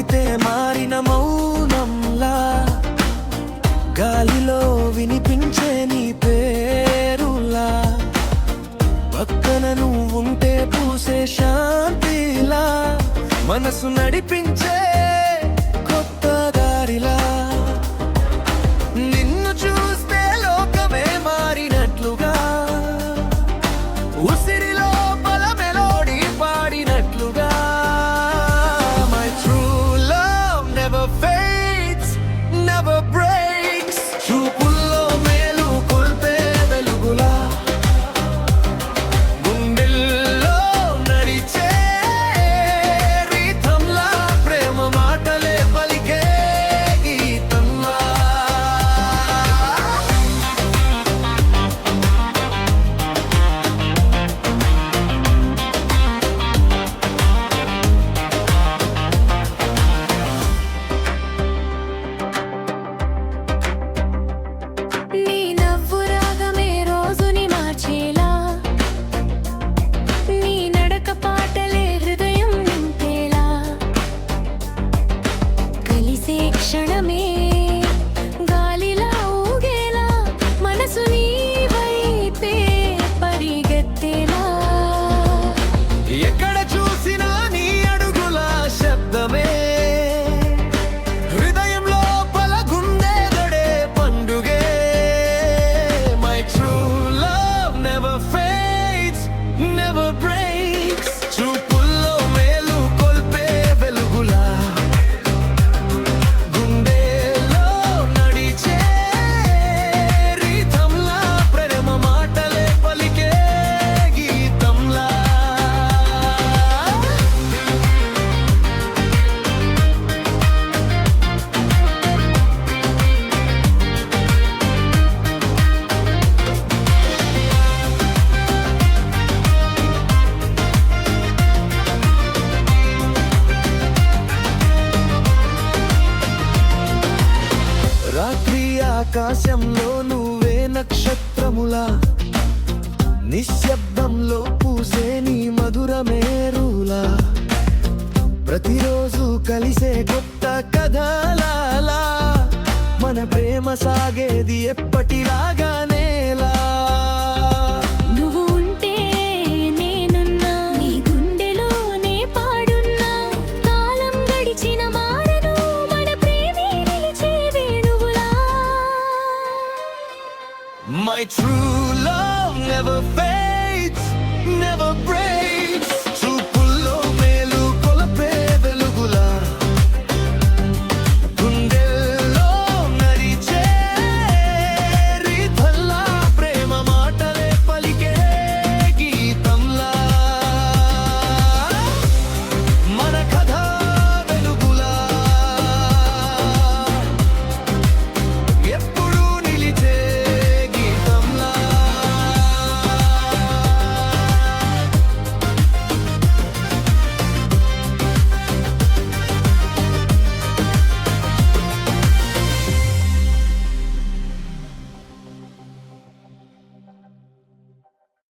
తాకితే మారిన మౌనంలా గాలిలో వినిపించే నీ పేరులా పక్కన నువ్వుంటే పూసే శాంతిలా మనసు నడిపించే కొత్త దారిలా నిన్ను చూస్తే లోకమే మారినట్లుగా ఉసిరిలో పల మెలోడీ పాడినట్లుగా my true love never fades never breaks చూపుల్లో మేలు కొల్పే వెలుగులా గుండెల్లో నడిచే రీతంలా ప్రేమ మాటలే పలికే గీతంలా నీ నవ్వు రాగమే రోజుని మార్చేలా నీ నడక పాటలే హృదయం నింపేలా కలిసే క్షణమే గాలిలా ఊగేలా మనసు నీ వైపే పరిగెత్తేలా ఎక్కడ చూసినా నీ అడుగుల శబ్దమే హృదయంలో పలగుండే గడే పండుగే my true love never fades never breaks చూపుల్లో మేలు కొల్పే వెలుగులా గుండెలో నడిచే రీతంలా ప్రేమ మాటలే పలికే గీతంలా రాత్రి ఆకాశంలో నువ్వే నక్షత్రములా నిశ్శబ్దంలో పూసే నీ మధుర మేరులా ప్రతిరోజు కలిసే కొత్త కథలాలా మన ప్రేమ సాగేది ఎప్పటిలాగానేలా నువ్వు ఉంటే నేనున్నా నీ గుండెలోనే పాడున్నా కాలం గడిచిన మారను మన ప్రేమే నిలిచే వేణువులా My true love never fades, never breaks.